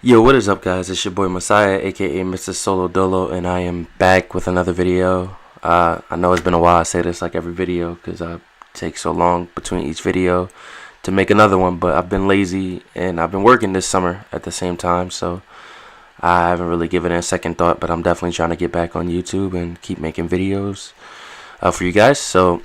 Yo, what is up, guys? It's your boy Messiah, aka Mr. Solo Dolo, and I am back with another video. I know it's been a while. I say this like every video because I take so long between each video to make another one, but I've been lazy and I've been working this summer at the same time, so I haven't really given it a second thought, but I'm definitely trying to get back on YouTube and keep making videos for you guys. So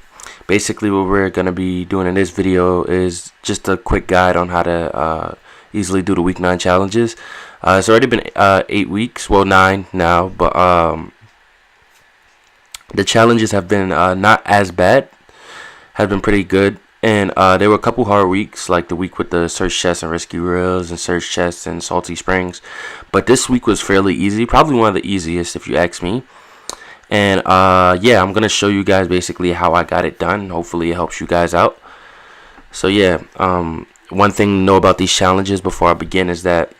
basically what we're going to be doing in this video is just a quick guide on how to easily do the week 9 challenges. It's already been 8 weeks, well 9 now, but the challenges have been not as bad, have been pretty good, and there were a couple hard weeks, like the week with the search chests and risky reels and search chests and salty springs, but this week was fairly easy, probably one of the easiest if you ask me. And yeah, I'm gonna show you guys basically how I got it done. Hopefully it helps you guys out. So yeah, one thing to know about these challenges before I begin is that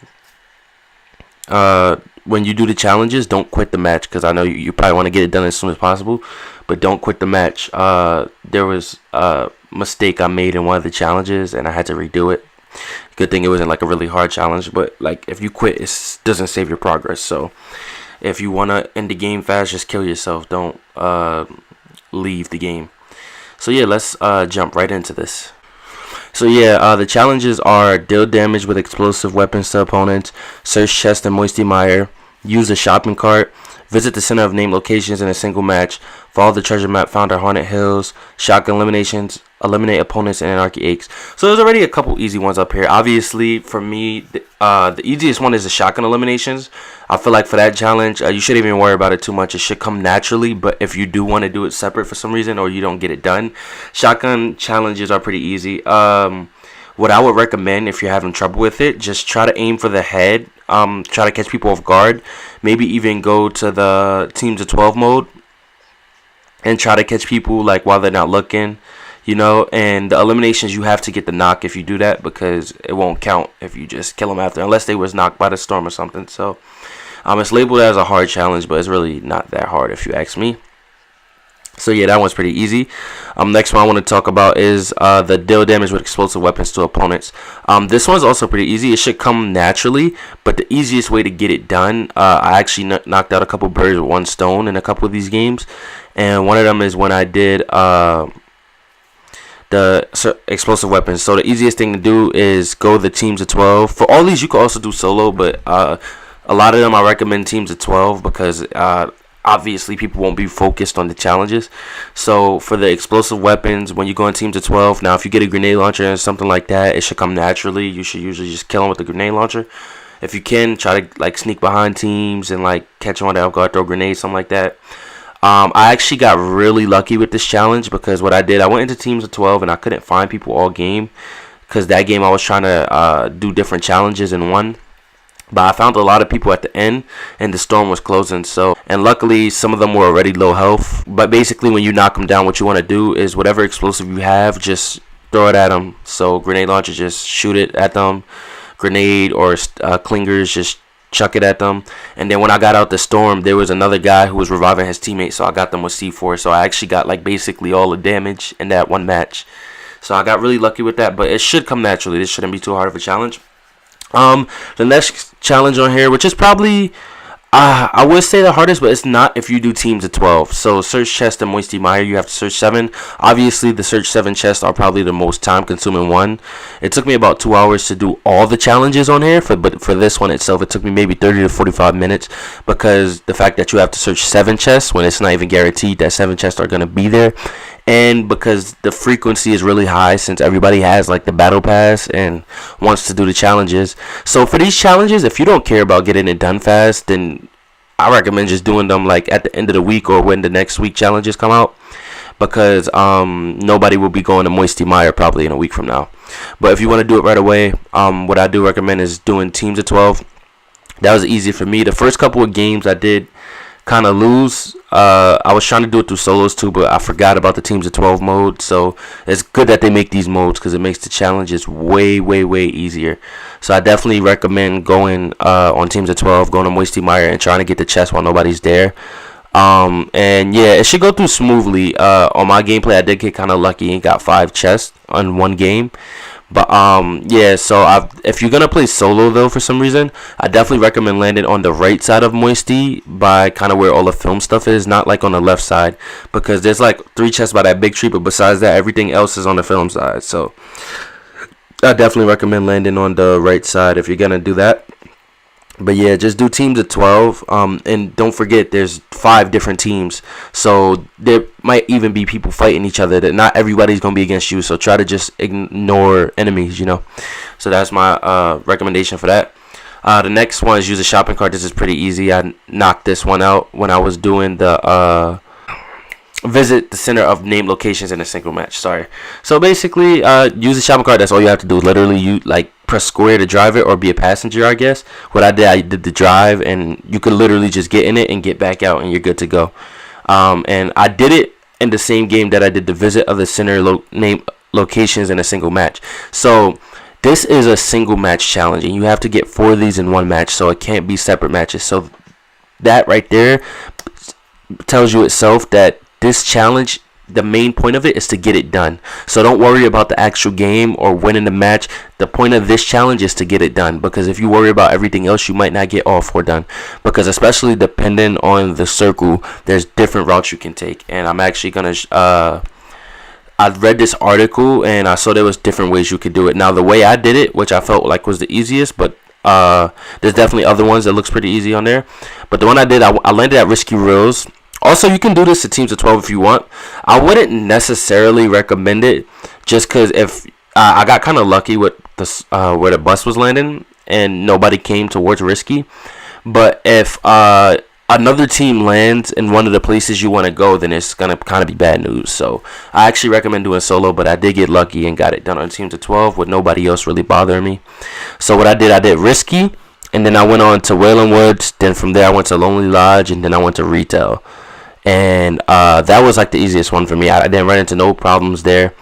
when you do the challenges, don't quit the match, because I know you probably want to get it done as soon as possible, but don't quit the match. There was a mistake I made in one of the challenges and I had to redo it. Good thing it wasn't like a really hard challenge, but like if you quit, it doesn't save your progress. So if you want to end the game fast, just kill yourself. Don't leave the game. So yeah, let's jump right into this. So yeah, the challenges are deal damage with explosive weapons to opponents, search chest and moisty mire, use a shopping cart, visit the center of named locations in a single match, follow the treasure map found at Haunted Hills, shotgun eliminations, eliminate opponents in Anarchy Aches. So there's already a couple easy ones up here. Obviously, for me, the easiest one is the shotgun eliminations. I feel like for that challenge, you shouldn't even worry about it too much. It should come naturally, but if you do want to do it separate for some reason or you don't get it done, shotgun challenges are pretty easy. What I would recommend if you're having trouble with it, just try to aim for the head. Try to catch people off guard. Maybe even go to the teams of 12 mode and try to catch people like while they're not looking, you know. And the eliminations, you have to get the knock if you do that, because it won't count if you just kill them after, unless they was knocked by the storm or something. So it's labeled as a hard challenge, but it's really not that hard if you ask me. So yeah, that one's pretty easy. Next one I want to talk about is the deal damage with explosive weapons to opponents. This one's also pretty easy. It should come naturally, but the easiest way to get it done, I actually knocked out a couple birds with one stone in a couple of these games, and one of them is when I did the explosive weapons. So the easiest thing to do is go the teams of 12. For all these, you can also do solo, but a lot of them I recommend teams of 12 because obviously people won't be focused on the challenges. So for the explosive weapons, when you go in teams of 12, now if you get a grenade launcher or something like that, it should come naturally. You should usually just kill them with the grenade launcher. If you can, try to like sneak behind teams and like catch them on the off guard, throw grenades, something like that. I actually got really lucky with this challenge, because what I did, I went into teams of 12 and I couldn't find people all game, because that game I was trying to do different challenges in one. But I found a lot of people at the end, and the storm was closing. So, and luckily, some of them were already low health. But basically, when you knock them down, what you want to do is whatever explosive you have, just throw it at them. So, grenade launcher, just shoot it at them. Grenade or clingers, just chuck it at them. And then when I got out the storm, there was another guy who was reviving his teammate. So I got them with C4. So I actually got like basically all the damage in that one match. So I got really lucky with that. But it should come naturally. This shouldn't be too hard of a challenge. The next challenge on here, which is probably I would say the hardest, but it's not if you do teams of 12. So search chest and moisty mire, you have to search 7. Obviously the search 7 chests are probably the most time consuming one. It took me about 2 hours to do all the challenges on here, but for this one itself it took me maybe 30 to 45 minutes, because the fact that you have to search 7 chests when it's not even guaranteed that 7 chests are going to be there, and because the frequency is really high since everybody has like the battle pass and wants to do the challenges. So for these challenges, if you don't care about getting it done fast, then I recommend just doing them like at the end of the week or when the next week challenges come out, because nobody will be going to moisty mire probably in a week from now. But if you want to do it right away, what I do recommend is doing teams of 12. That was easy for me. The first couple of games I did kind of lose. I was trying to do it through solos too, but I forgot about the teams of 12 mode. So it's good that they make these modes, because it makes the challenges way easier. So I definitely recommend going on teams of 12, going to moisty mire and trying to get the chest while nobody's there. And yeah, it should go through smoothly. On my gameplay, I did get kind of lucky and got 5 chests on one game. But yeah, so if you're gonna play solo though, for some reason, I definitely recommend landing on the right side of Moisty by kind of where all the film stuff is, not like on the left side, because there's like 3 chests by that big tree, but besides that, everything else is on the film side. So I definitely recommend landing on the right side if you're gonna do that. But yeah, just do teams of 12. And don't forget, there's 5 different teams, so there might even be people fighting each other. That not everybody's gonna be against you. So try to just ignore enemies. So that's my recommendation for that. The next one is use a shopping cart. This is pretty easy. I knocked this one out when I was doing the visit the center of named locations in a single match. Sorry. So basically, use a shopping cart. That's all you have to do. Literally, you like press square to drive it or be a passenger, I guess. What I did the drive, and you could literally just get in it and get back out, and you're good to go. And I did it in the same game that I did the visit of the center named locations in a single match. So this is a single match challenge, and you have to get 4 of these in one match, so it can't be separate matches. So that right there tells you itself that this challenge, the main point of it is to get it done. So don't worry about the actual game or winning the match. The point of this challenge is to get it done, because if you worry about everything else, you might not get all 4 done, because especially depending on the circle, there's different routes you can take. And I'm actually gonna I read this article and I saw there was different ways you could do it. Now the way I did it, which I felt like was the easiest, but there's definitely other ones that looks pretty easy on there, but the one I did, I landed at Risky Rails. Also, you can do this to teams of 12 if you want. I wouldn't necessarily recommend it, just because if I got kind of lucky with this where the bus was landing and nobody came towards Risky. But if another team lands in one of the places you want to go, then it's gonna kind of be bad news. So I actually recommend doing solo, but I did get lucky and got it done on teams of 12 with nobody else really bothering me. So what I did Risky, and then I went on to Wailing Woods. Then from there I went to Lonely Lodge, and then I went to Retail. And that was like the easiest one for me. I didn't run into no problems there.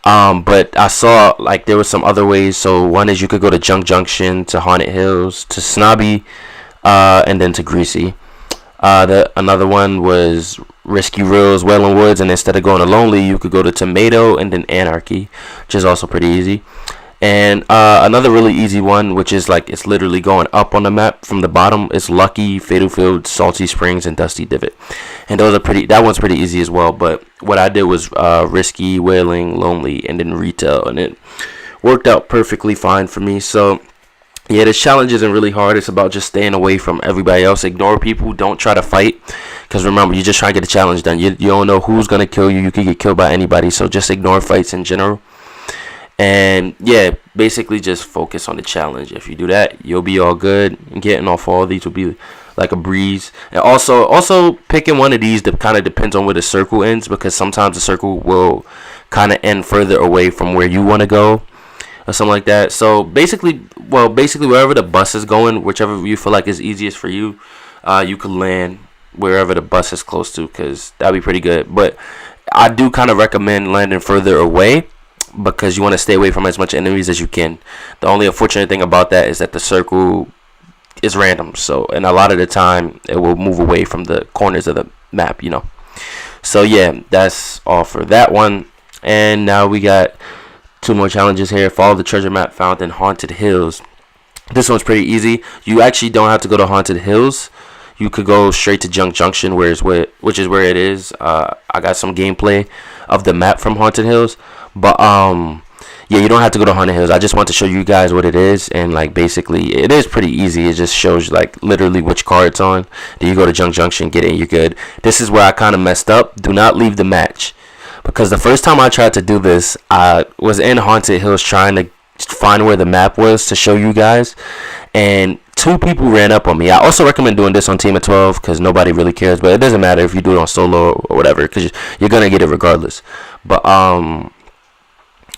But I saw like there was some other ways. So one is you could go to Junk Junction, to Haunted Hills, to Snobby, and then to Greasy. Another one was Risky Reels, Wailing Woods, and instead of going to Lonely, you could go to Tomato and then Anarchy, which is also pretty easy. And another really easy one, which is like it's literally going up on the map from the bottom, is Lucky, Fatal Field, Salty Springs, and Dusty Divot. And those are that one's pretty easy as well. But what I did was Risky, Wailing, Lonely, and then Retail, and it worked out perfectly fine for me. So yeah, this challenge isn't really hard. It's about just staying away from everybody else. Ignore people. Don't try to fight, because remember, you're just trying to get the challenge done. You don't know who's gonna kill you. You could get killed by anybody. So just ignore fights in general. And yeah, basically just focus on the challenge. If you do that, you'll be all good. And getting off all these will be like a breeze. And also picking one of these kind of depends on where the circle ends, because sometimes the circle will kind of end further away from where you want to go or something like that. So basically wherever the bus is going, whichever you feel like is easiest for you, you can land wherever the bus is close to, because that'd be pretty good. But I do kind of recommend landing further away, because you want to stay away from as much enemies as you can. The only unfortunate thing about that is that the circle is random, so and a lot of the time it will move away from the corners of the map, So yeah, that's all for that one. And now we got 2 more challenges here. Follow the treasure map found in Haunted Hills. This one's pretty easy. You actually don't have to go to Haunted Hills. You could go straight to Junk Junction, which is where it is. I got some gameplay of the map from Haunted Hills. But yeah, you don't have to go to Haunted Hills. I just want to show you guys what it is, and like basically it is pretty easy. It just shows like literally which car it's on. Then you go to Junk Junction, get in, you're good. This is where I kind of messed up. Do not leave the match, because the first time I tried to do this, I was in Haunted Hills trying to find where the map was to show you guys, and 2 people ran up on me. I also recommend doing this on team of 12, because nobody really cares, but it doesn't matter if you do it on solo or whatever, because you're gonna get it regardless. But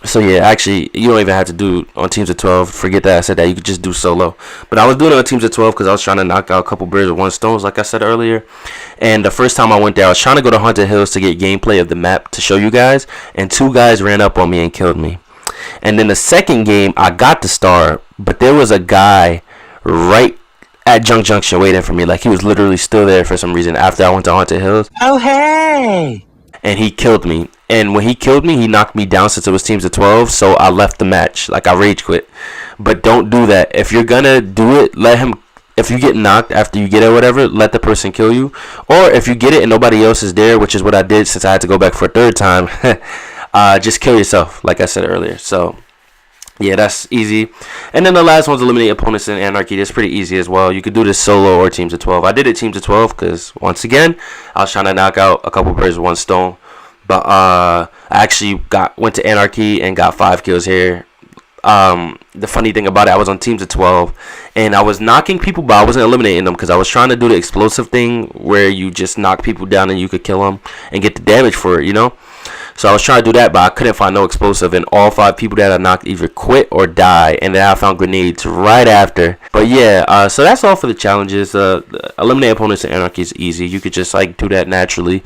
so yeah, actually you don't even have to do it on teams of 12. Forget that I said that. You could just do solo. But I was doing it on teams of 12 because I was trying to knock out a couple birds with one stone, like I said earlier. And the first time I went there, I was trying to go to Haunted Hills to get gameplay of the map to show you guys, and 2 guys ran up on me and killed me. And then the second game, I got the star, but there was a guy right at Junk Junction waiting for me. Like, he was literally still there for some reason after I went to Haunted Hills. Oh, hey! And he killed me. and when he killed me, he knocked me down since it was teams of 12. So I left the match, like I rage quit. But don't do that. If you're gonna do it, let him. If you get knocked after you get it or whatever, let the person kill you. Or if you get it and nobody else is there, which is what I did since I had to go back for a third time, just kill yourself, like I said earlier. So yeah, that's easy. And then the last one's eliminate opponents in Anarchy. That's pretty easy as well. You could do this solo or teams of 12. I did it teams of 12 because, once again, I was trying to knock out a couple birds with one stone. But I actually went to Anarchy and got 5 kills here. The funny thing about it, I was on teams of 12 and I was knocking people, but I wasn't eliminating them because I was trying to do the explosive thing where you just knock people down and you could kill them and get the damage for it, you know. So I was trying to do that, but I couldn't find no explosive, and all 5 people that I knocked either quit or die, and then I found grenades right after. But yeah, so that's all for the challenges. Eliminate opponents in Anarchy is easy. You could just like do that naturally.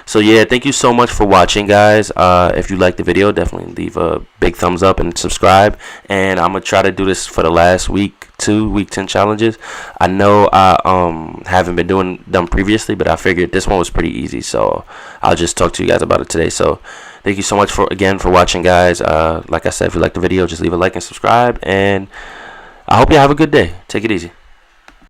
So yeah, thank you so much for watching, guys. If you liked the video, definitely leave a big thumbs up and subscribe. And I'm gonna try to do this for the last week 10 challenges. I know I haven't been doing them previously, but I figured this one was pretty easy, so I'll just talk to you guys about it today. So thank you so much for watching, guys. Like I said, if you liked the video, just leave a like and subscribe, and I hope you have a good day. Take it easy.